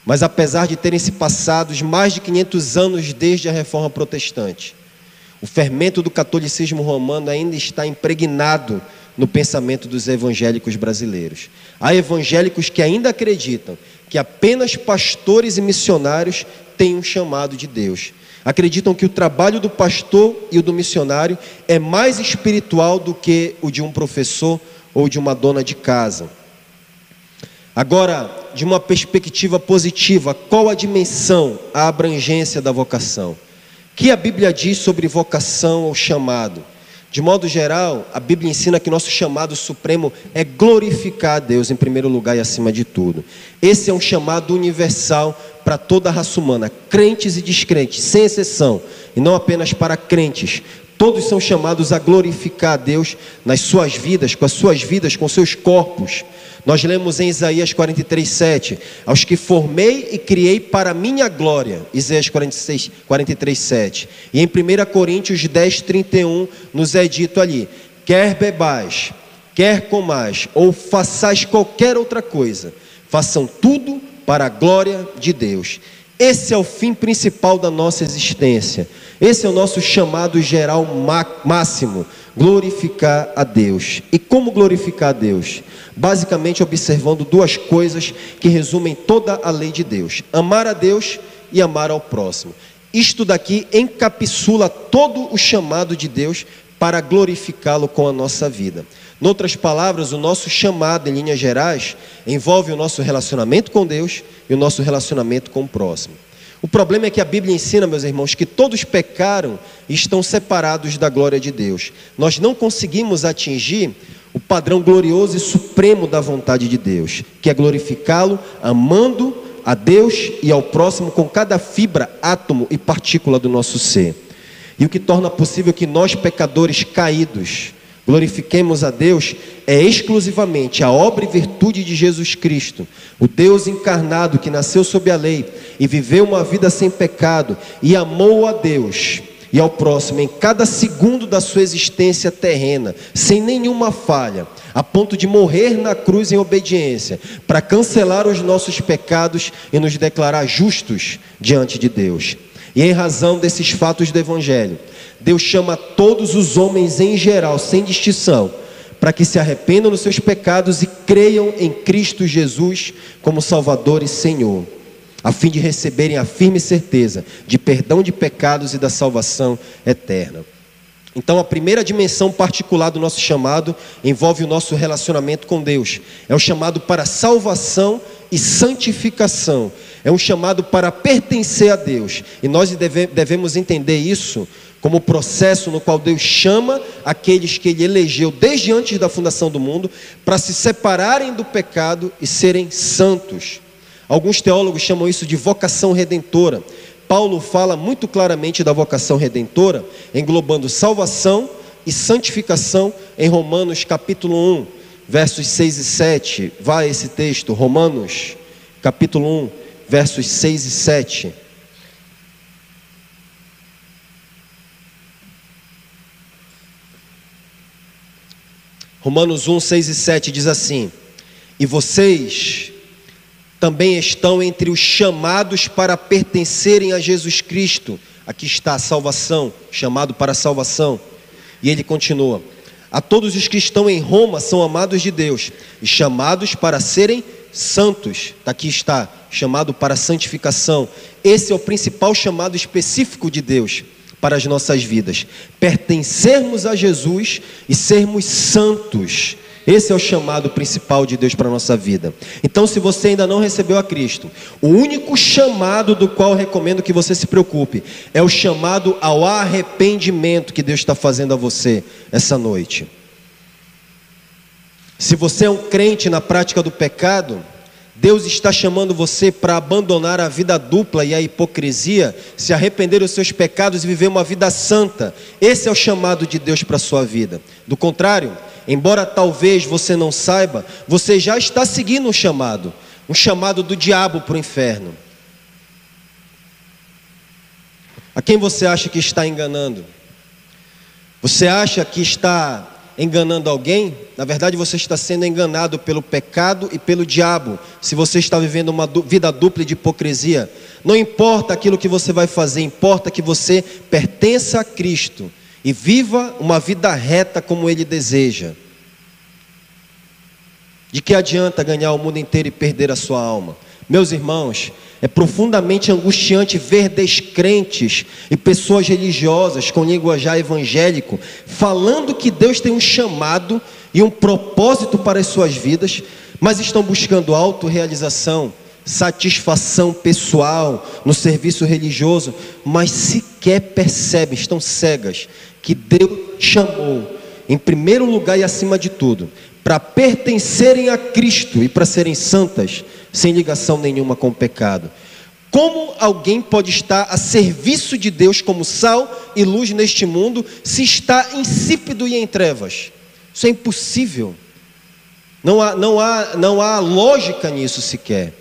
Mas apesar de terem se passado mais de 500 anos desde a Reforma Protestante, o fermento do catolicismo romano ainda está impregnado no pensamento dos evangélicos brasileiros. Há evangélicos que ainda acreditam que apenas pastores e missionários têm um chamado de Deus. Acreditam que o trabalho do pastor e o do missionário é mais espiritual do que o de um professor ou de uma dona de casa. Agora, de uma perspectiva positiva, qual a dimensão, a abrangência da vocação? O que a Bíblia diz sobre vocação ou chamado? De modo geral, a Bíblia ensina que nosso chamado supremo é glorificar a Deus em primeiro lugar e acima de tudo. Esse é um chamado universal para toda a raça humana, crentes e descrentes, sem exceção, e não apenas para crentes. Todos são chamados a glorificar a Deus nas suas vidas, com as suas vidas, com seus corpos. Nós lemos em Isaías 43:7, aos que formei e criei para a minha glória, Isaías 43:7. E em 1 Coríntios 10:31 nos é dito ali, quer bebais, quer comais, ou façais qualquer outra coisa, façam tudo para a glória de Deus. Esse é o fim principal da nossa existência. Esse é o nosso chamado geral máximo, glorificar a Deus. E como glorificar a Deus? Basicamente observando duas coisas que resumem toda a lei de Deus: amar a Deus e amar ao próximo. Isto daqui encapsula todo o chamado de Deus para glorificá-lo com a nossa vida. Em outras palavras, o nosso chamado, em linhas gerais, envolve o nosso relacionamento com Deus e o nosso relacionamento com o próximo. O problema é que a Bíblia ensina, meus irmãos, que todos pecaram e estão separados da glória de Deus. Nós não conseguimos atingir o padrão glorioso e supremo da vontade de Deus, que é glorificá-lo amando a Deus e ao próximo com cada fibra, átomo e partícula do nosso ser. E o que torna possível que nós, pecadores caídos, glorifiquemos a Deus é exclusivamente a obra e virtude de Jesus Cristo, o Deus encarnado que nasceu sob a lei e viveu uma vida sem pecado e amou a Deus e ao próximo em cada segundo da sua existência terrena, sem nenhuma falha, a ponto de morrer na cruz em obediência, para cancelar os nossos pecados e nos declarar justos diante de Deus. E em razão desses fatos do Evangelho, Deus chama todos os homens em geral, sem distinção, para que se arrependam dos seus pecados e creiam em Cristo Jesus como Salvador e Senhor, a fim de receberem a firme certeza de perdão de pecados e da salvação eterna. Então, a primeira dimensão particular do nosso chamado envolve o nosso relacionamento com Deus. É o chamado para salvação e santificação. É um chamado para pertencer a Deus. E nós devemos entender isso como o processo no qual Deus chama aqueles que Ele elegeu desde antes da fundação do mundo para se separarem do pecado e serem santos. Alguns teólogos chamam isso de vocação redentora. Paulo fala muito claramente da vocação redentora, englobando salvação e santificação em Romanos capítulo 1, versos 6 e 7. Vai esse texto, Romanos capítulo 1, versos 6 e 7. Romanos 1, 6 e 7 diz assim: e vocês também estão entre os chamados para pertencerem a Jesus Cristo. Aqui está a salvação, chamado para a salvação. E ele continua: a todos os que estão em Roma são amados de Deus e chamados para serem santos. Aqui está, chamado para santificação. Esse é o principal chamado específico de Deus para as nossas vidas. Pertencermos a Jesus e sermos santos. Esse é o chamado principal de Deus para a nossa vida. Então, se você ainda não recebeu a Cristo, o único chamado do qual eu recomendo que você se preocupe é o chamado ao arrependimento que Deus está fazendo a você essa noite. Se você é um crente na prática do pecado, Deus está chamando você para abandonar a vida dupla e a hipocrisia, se arrepender dos seus pecados e viver uma vida santa. Esse é o chamado de Deus para a sua vida. Do contrário, embora talvez você não saiba, você já está seguindo um chamado do diabo para o inferno. A quem você acha que está enganando? Você acha que está enganando alguém? Na verdade, você está sendo enganado pelo pecado e pelo diabo. Se você está vivendo uma vida dupla de hipocrisia, não importa aquilo que você vai fazer, importa que você pertença a Cristo e viva uma vida reta como Ele deseja. De que adianta ganhar o mundo inteiro e perder a sua alma? Meus irmãos, é profundamente angustiante ver descrentes e pessoas religiosas com linguajar evangélico falando que Deus tem um chamado e um propósito para as suas vidas, mas estão buscando autorrealização, satisfação pessoal no serviço religioso, mas sequer percebem, estão cegas, que Deus chamou em primeiro lugar e acima de tudo para pertencerem a Cristo e para serem santas, sem ligação nenhuma com o pecado. Como alguém pode estar a serviço de Deus como sal e luz neste mundo, se está insípido e em trevas? Isso é impossível. Não há lógica nisso sequer.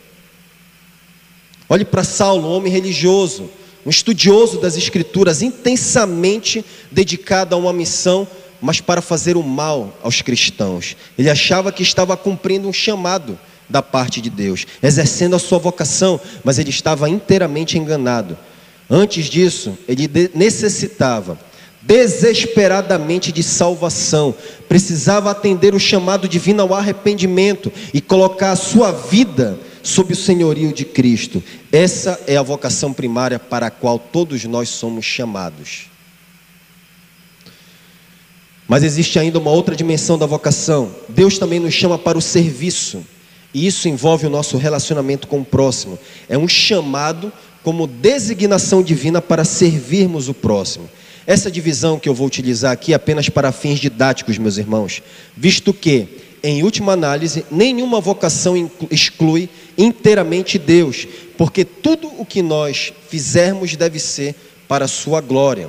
Olhe para Saulo, um homem religioso, um estudioso das Escrituras, intensamente dedicado a uma missão, mas para fazer o mal aos cristãos. Ele achava que estava cumprindo um chamado da parte de Deus, exercendo a sua vocação, mas ele estava inteiramente enganado. Antes disso, ele necessitava desesperadamente de salvação, precisava atender o chamado divino ao arrependimento e colocar a sua vida sob o senhorio de Cristo. Essa é a vocação primária para a qual todos nós somos chamados. Mas existe ainda uma outra dimensão da vocação. Deus também nos chama para o serviço. E isso envolve o nosso relacionamento com o próximo. É um chamado como designação divina para servirmos o próximo. Essa divisão que eu vou utilizar aqui é apenas para fins didáticos, meus irmãos, visto que, em última análise, nenhuma vocação exclui inteiramente Deus, porque tudo o que nós fizermos deve ser para a sua glória.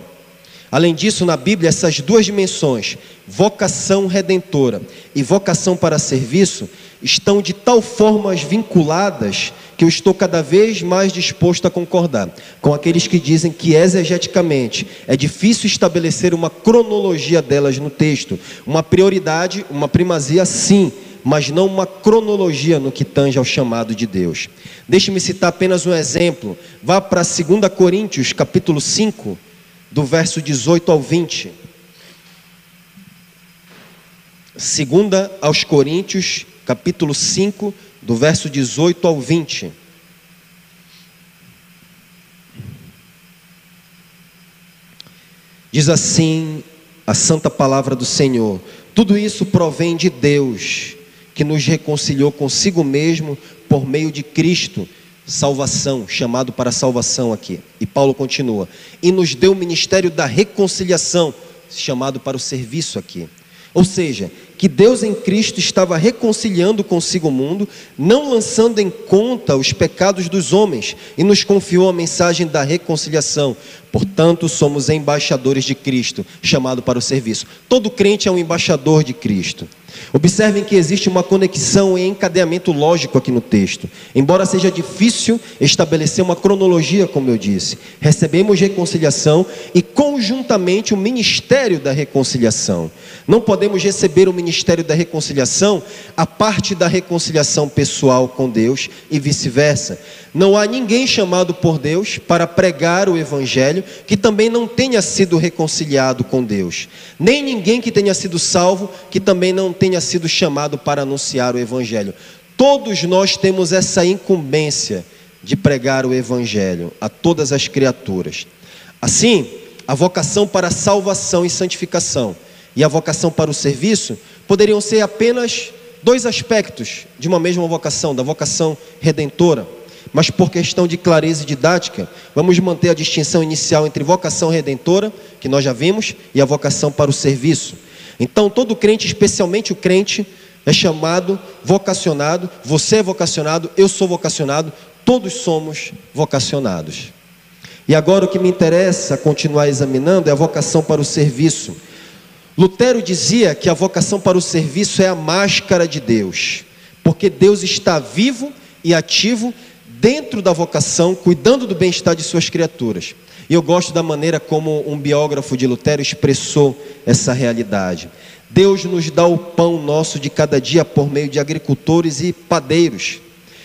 Além disso, na Bíblia, essas duas dimensões, vocação redentora e vocação para serviço, estão de tal forma vinculadas que eu estou cada vez mais disposto a concordar com aqueles que dizem que exegeticamente é difícil estabelecer uma cronologia delas no texto, uma prioridade, uma primazia sim, mas não uma cronologia no que tange ao chamado de Deus. Deixe-me citar apenas um exemplo. Vá para 2 Coríntios, capítulo 5, do verso 18 ao 20. 2 aos Coríntios, capítulo 5, do verso 18 ao 20. Diz assim a santa palavra do Senhor: tudo isso provém de Deus, que nos reconciliou consigo mesmo por meio de Cristo. Salvação, chamado para salvação aqui. E Paulo continua: e nos deu o ministério da reconciliação, chamado para o serviço aqui. Ou seja, que Deus em Cristo estava reconciliando consigo o mundo, não lançando em conta os pecados dos homens, e nos confiou a mensagem da reconciliação. Portanto, somos embaixadores de Cristo, chamado para o serviço. Todo crente é um embaixador de Cristo. Observem que existe uma conexão e encadeamento lógico aqui no texto. Embora seja difícil estabelecer uma cronologia, como eu disse, recebemos reconciliação e conjuntamente o ministério da reconciliação. Não podemos receber o ministério da reconciliação a parte da reconciliação pessoal com Deus e vice-versa. Não há ninguém chamado por Deus para pregar o Evangelho que também não tenha sido reconciliado com Deus. Nem ninguém que tenha sido salvo que também não tenha sido chamado para anunciar o Evangelho. Todos nós temos essa incumbência de pregar o evangelho a todas as criaturas. Assim, a vocação para a salvação e santificação e a vocação para o serviço poderiam ser apenas dois aspectos de uma mesma vocação, da vocação redentora. Mas por questão de clareza didática, vamos manter a distinção inicial entre vocação redentora, que nós já vimos, e a vocação para o serviço. Então, todo crente, especialmente o crente, é chamado, vocacionado. Você é vocacionado, eu sou vocacionado, todos somos vocacionados. E agora o que me interessa continuar examinando é a vocação para o serviço. Lutero dizia que a vocação para o serviço é a máscara de Deus, porque Deus está vivo e ativo dentro da vocação, cuidando do bem-estar de suas criaturas. E eu gosto da maneira como um biógrafo de Lutero expressou essa realidade. Deus nos dá o pão nosso de cada dia por meio de agricultores e padeiros.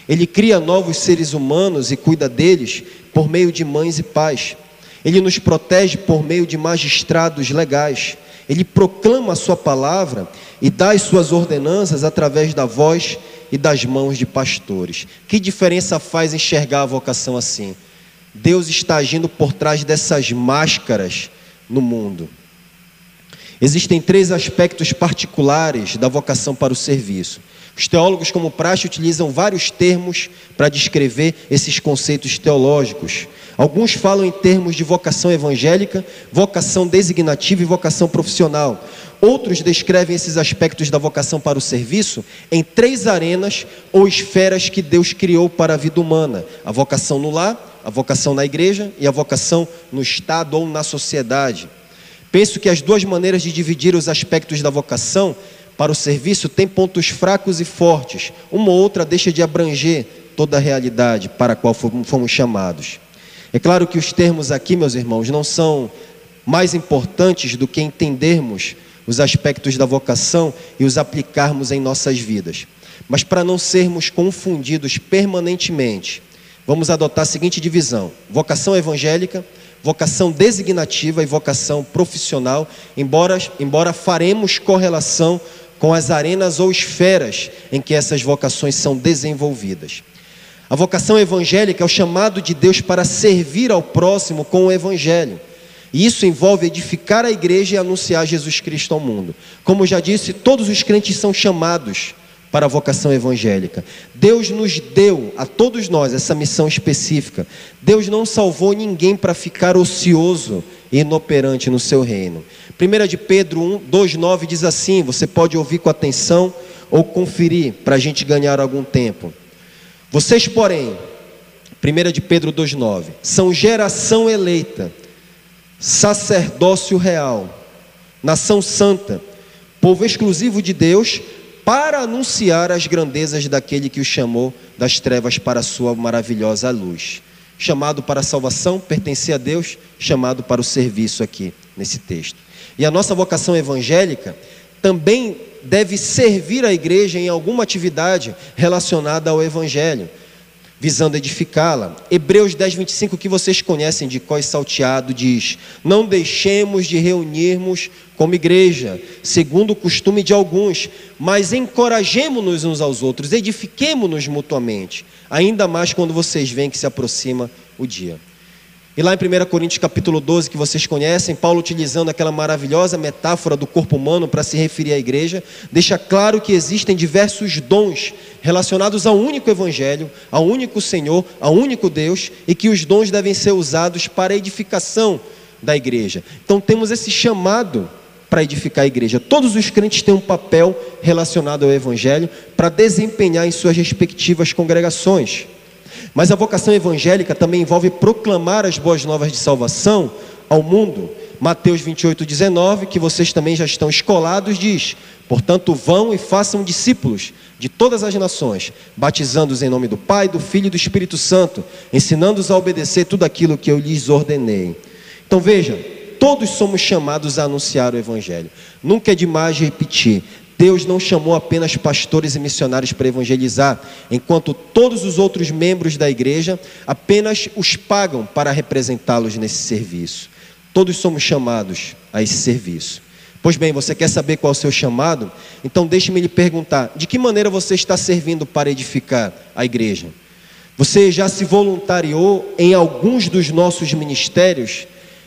Ele cria novos seres humanos e cuida deles por meio de mães e pais. Ele nos protege por meio de magistrados legais. Ele proclama a sua palavra e dá as suas ordenanças através da voz e das mãos de pastores. Que diferença faz enxergar a vocação assim? Deus está agindo por trás dessas máscaras no mundo. Existem três aspectos particulares da vocação para o serviço. Os teólogos, como praxe, utilizam vários termos para descrever esses conceitos teológicos. Alguns falam em termos de vocação evangélica, vocação designativa e vocação profissional. Outros descrevem esses aspectos da vocação para o serviço em três arenas ou esferas que Deus criou para a vida humana: a vocação no lar, a vocação na igreja e a vocação no Estado ou na sociedade. Penso que as duas maneiras de dividir os aspectos da vocação para o serviço têm pontos fracos e fortes. Uma ou outra deixa de abranger toda a realidade para a qual fomos chamados. É claro que os termos aqui, meus irmãos, não são mais importantes do que entendermos os aspectos da vocação e os aplicarmos em nossas vidas. Mas para não sermos confundidos permanentemente, vamos adotar a seguinte divisão: vocação evangélica, vocação designativa e vocação profissional, embora faremos correlação com as arenas ou esferas em que essas vocações são desenvolvidas. A vocação evangélica é o chamado de Deus para servir ao próximo com o evangelho. E isso envolve edificar a igreja e anunciar Jesus Cristo ao mundo. Como já disse, todos os crentes são chamados para a vocação evangélica. Deus nos deu, a todos nós, essa missão específica. Deus não salvou ninguém para ficar ocioso e inoperante no seu reino. 1 de Pedro 2,9 diz assim, você pode ouvir com atenção ou conferir para a gente ganhar algum tempo. Vocês, porém, 1 de Pedro 2,9, são geração eleita, sacerdócio real, nação santa, povo exclusivo de Deus, para anunciar as grandezas daquele que o chamou das trevas para a sua maravilhosa luz. Chamado para a salvação, pertencer a Deus, chamado para o serviço aqui, nesse texto. E a nossa vocação evangélica também deve servir a igreja em alguma atividade relacionada ao evangelho, visando edificá-la. Hebreus 10:25, que vocês conhecem de cor salteado, diz: não deixemos de reunirmos como igreja, segundo o costume de alguns, mas encorajemo-nos uns aos outros, edifiquemo-nos mutuamente, ainda mais quando vocês veem que se aproxima o dia. E lá em 1 Coríntios capítulo 12, que vocês conhecem, Paulo, utilizando aquela maravilhosa metáfora do corpo humano para se referir à igreja, deixa claro que existem diversos dons relacionados ao único evangelho, ao único Senhor, ao único Deus, e que os dons devem ser usados para a edificação da igreja. Então temos esse chamado para edificar a igreja. Todos os crentes têm um papel relacionado ao evangelho para desempenhar em suas respectivas congregações. Mas a vocação evangélica também envolve proclamar as boas novas de salvação ao mundo. Mateus 28:19, que vocês também já estão escolados, diz: portanto vão e façam discípulos de todas as nações, batizando-os em nome do Pai, do Filho e do Espírito Santo, ensinando-os a obedecer tudo aquilo que eu lhes ordenei. Então veja, todos somos chamados a anunciar o evangelho. Nunca é demais repetir: Deus não chamou apenas pastores e missionários para evangelizar, enquanto todos os outros membros da igreja apenas os pagam para representá-los nesse serviço. Todos somos chamados a esse serviço. Pois bem, você quer saber qual é o seu chamado? Então deixe-me lhe perguntar: de que maneira você está servindo para edificar a igreja? Você já se voluntariou em alguns dos nossos ministérios,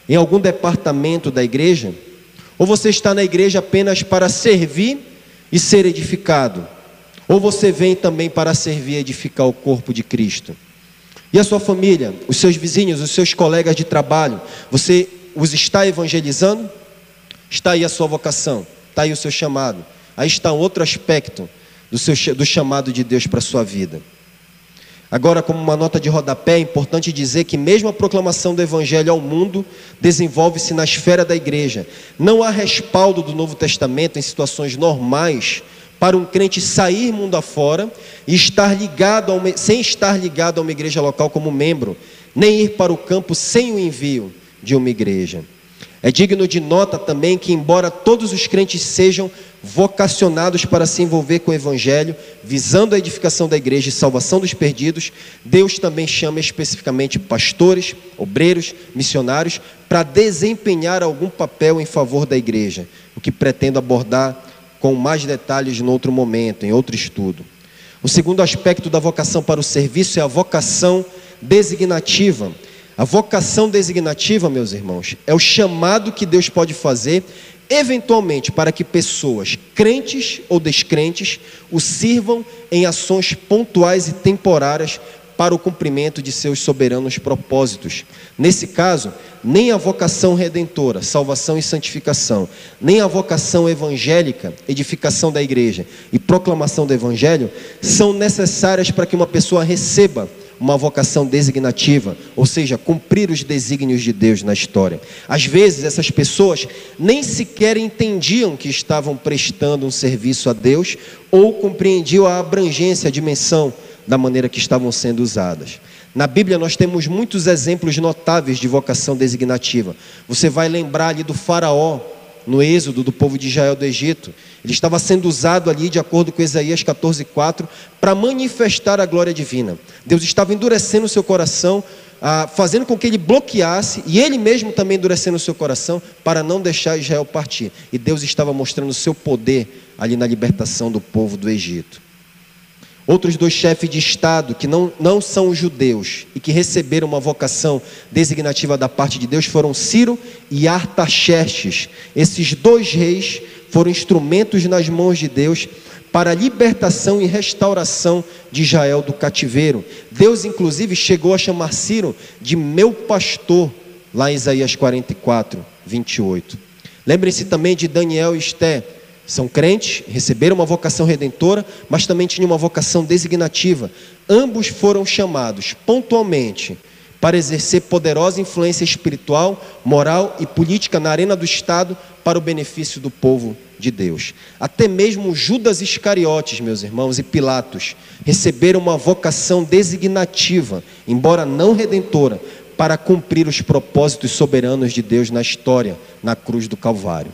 em algum departamento da igreja? Ou você está na igreja apenas para servir e ser edificado? Ou você vem também para servir e edificar o corpo de Cristo? E a sua família, os seus vizinhos, os seus colegas de trabalho, você os está evangelizando? Está aí a sua vocação, está aí o seu chamado. Aí está um outro aspecto do chamado de Deus para a sua vida. Agora, como uma nota de rodapé, é importante dizer que mesmo a proclamação do Evangelho ao mundo desenvolve-se na esfera da igreja. Não há respaldo do Novo Testamento em situações normais para um crente sair mundo afora e sem estar ligado a uma igreja local como membro, nem ir para o campo sem o envio de uma igreja. É digno de nota também que, embora todos os crentes sejam vocacionados para se envolver com o Evangelho, visando a edificação da igreja e salvação dos perdidos, Deus também chama especificamente pastores, obreiros, missionários, para desempenhar algum papel em favor da igreja, o que pretendo abordar com mais detalhes em outro momento, em outro estudo. O segundo aspecto da vocação para o serviço é a vocação designativa. A vocação designativa, meus irmãos, é o chamado que Deus pode fazer, eventualmente, para que pessoas, crentes ou descrentes, o sirvam em ações pontuais e temporárias para o cumprimento de seus soberanos propósitos. Nesse caso, nem a vocação redentora, salvação e santificação, nem a vocação evangélica, edificação da igreja e proclamação do evangelho, são necessárias para que uma pessoa receba uma vocação designativa, ou seja, cumprir os desígnios de Deus na história. Às vezes essas pessoas nem sequer entendiam que estavam prestando um serviço a Deus ou compreendiam a abrangência, a dimensão da maneira que estavam sendo usadas. Na Bíblia nós temos muitos exemplos notáveis de vocação designativa. Você vai lembrar ali do faraó, no êxodo do povo de Israel do Egito. Ele estava sendo usado ali, de acordo com Isaías 14:4, para manifestar a glória divina. Deus estava endurecendo o seu coração, fazendo com que ele bloqueasse, e ele mesmo também endurecendo o seu coração, para não deixar Israel partir. E Deus estava mostrando o seu poder ali na libertação do povo do Egito. Outros dois chefes de Estado que não são judeus e que receberam uma vocação designativa da parte de Deus foram Ciro e Artaxerxes. Esses dois reis foram instrumentos nas mãos de Deus para a libertação e restauração de Israel do cativeiro. Deus inclusive chegou a chamar Ciro de meu pastor, lá em Isaías 44:28. Lembrem-se também de Daniel e Esté. São crentes, receberam uma vocação redentora, mas também tinham uma vocação designativa. Ambos foram chamados pontualmente para exercer poderosa influência espiritual, moral e política na arena do Estado para o benefício do povo de Deus. Até mesmo Judas Iscariotes, meus irmãos, e Pilatos receberam uma vocação designativa, embora não redentora, para cumprir os propósitos soberanos de Deus na história, na cruz do Calvário.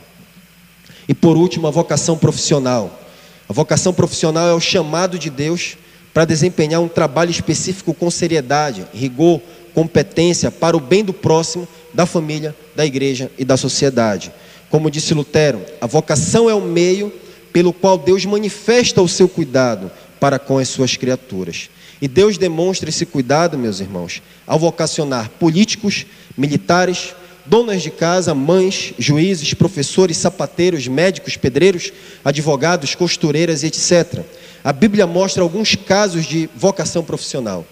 E por último, a vocação profissional. A vocação profissional é o chamado de Deus para desempenhar um trabalho específico com seriedade, rigor, competência para o bem do próximo, da família, da igreja e da sociedade. Como disse Lutero, a vocação é o meio pelo qual Deus manifesta o seu cuidado para com as suas criaturas. E Deus demonstra esse cuidado, meus irmãos, ao vocacionar políticos, militares, donas de casa, mães, juízes, professores, sapateiros, médicos, pedreiros, advogados, costureiras, etc. A Bíblia mostra alguns casos de vocação profissional.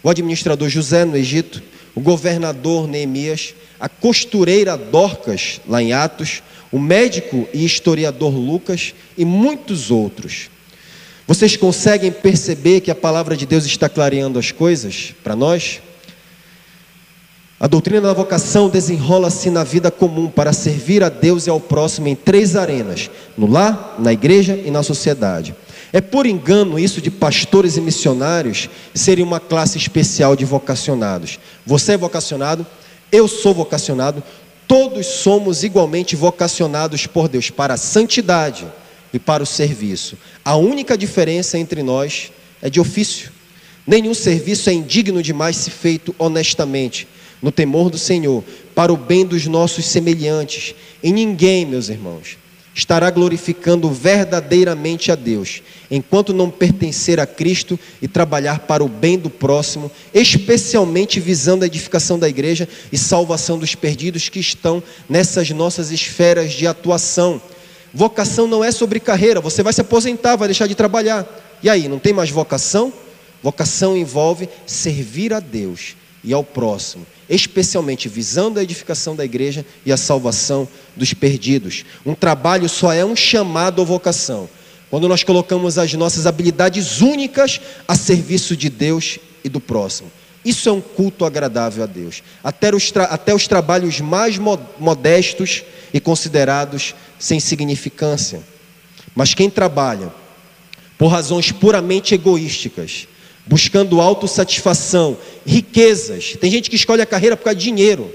O administrador José no Egito, o governador Neemias, a costureira Dorcas, lá em Atos, o médico e historiador Lucas e muitos outros. Vocês conseguem perceber que a palavra de Deus está clareando as coisas para nós? A doutrina da vocação desenrola-se na vida comum para servir a Deus e ao próximo em 3 arenas: no lar, na igreja e na sociedade. É por engano isso de pastores e missionários serem uma classe especial de vocacionados. Você é vocacionado, eu sou vocacionado, todos somos igualmente vocacionados por Deus para a santidade e para o serviço. A única diferença entre nós é de ofício. Nenhum serviço é indigno demais se feito honestamente, no temor do Senhor, para o bem dos nossos semelhantes. E ninguém, meus irmãos, estará glorificando verdadeiramente a Deus, enquanto não pertencer a Cristo e trabalhar para o bem do próximo, especialmente visando a edificação da igreja e salvação dos perdidos que estão nessas nossas esferas de atuação. Vocação não é sobre carreira, você vai se aposentar, vai deixar de trabalhar. E aí, não tem mais vocação? Vocação envolve servir a Deus e ao próximo, especialmente visando a edificação da igreja e a salvação dos perdidos. Um trabalho só é um chamado ou vocação quando nós colocamos as nossas habilidades únicas a serviço de Deus e do próximo. Isso é um culto agradável a Deus. Até os trabalhos mais modestos e considerados sem significância. Mas quem trabalha por razões puramente egoísticas, buscando autossatisfação, riquezas. Tem gente que escolhe a carreira por causa de dinheiro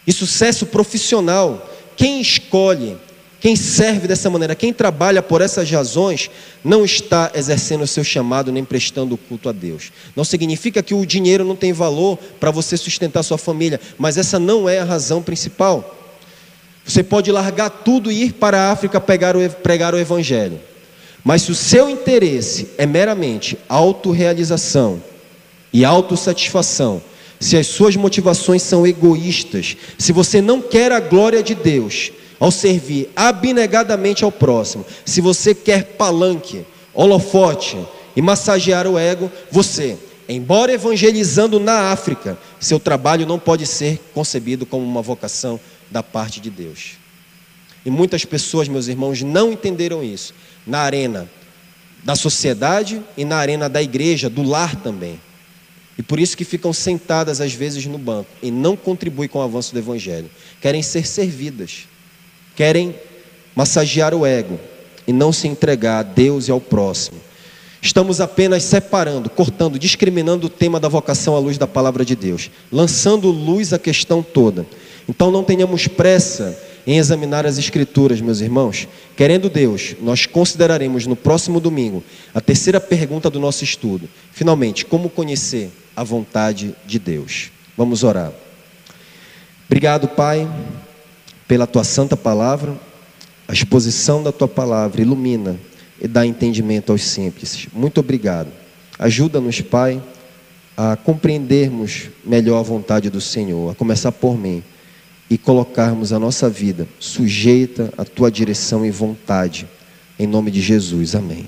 e sucesso profissional. Quem escolhe, quem serve dessa maneira, quem trabalha por essas razões, não está exercendo o seu chamado nem prestando culto a Deus. Não significa que o dinheiro não tem valor para você sustentar sua família, mas essa não é a razão principal. Você pode largar tudo e ir para a África pregar o Evangelho. Mas se o seu interesse é meramente autorrealização e autossatisfação, se as suas motivações são egoístas, se você não quer a glória de Deus ao servir abnegadamente ao próximo, se você quer palanque, holofote e massagear o ego, você, embora evangelizando na África, seu trabalho não pode ser concebido como uma vocação da parte de Deus. E muitas pessoas, meus irmãos, não entenderam isso. Na arena da sociedade e na arena da igreja, do lar também. E por isso que ficam sentadas às vezes no banco e não contribuem com o avanço do Evangelho. Querem ser servidas, querem massagear o ego e não se entregar a Deus e ao próximo. Estamos apenas separando, cortando, discriminando o tema da vocação à luz da palavra de Deus, lançando luz à questão toda. Então não tenhamos pressa em examinar as Escrituras, meus irmãos. Querendo Deus, nós consideraremos no próximo domingo a terceira pergunta do nosso estudo. Finalmente, como conhecer a vontade de Deus? Vamos orar. Obrigado, Pai, pela Tua santa palavra. A exposição da Tua palavra ilumina e dá entendimento aos simples. Muito obrigado. Ajuda-nos, Pai, a compreendermos melhor a vontade do Senhor, a começar por mim, e colocarmos a nossa vida sujeita à Tua direção e vontade. Em nome de Jesus, amém.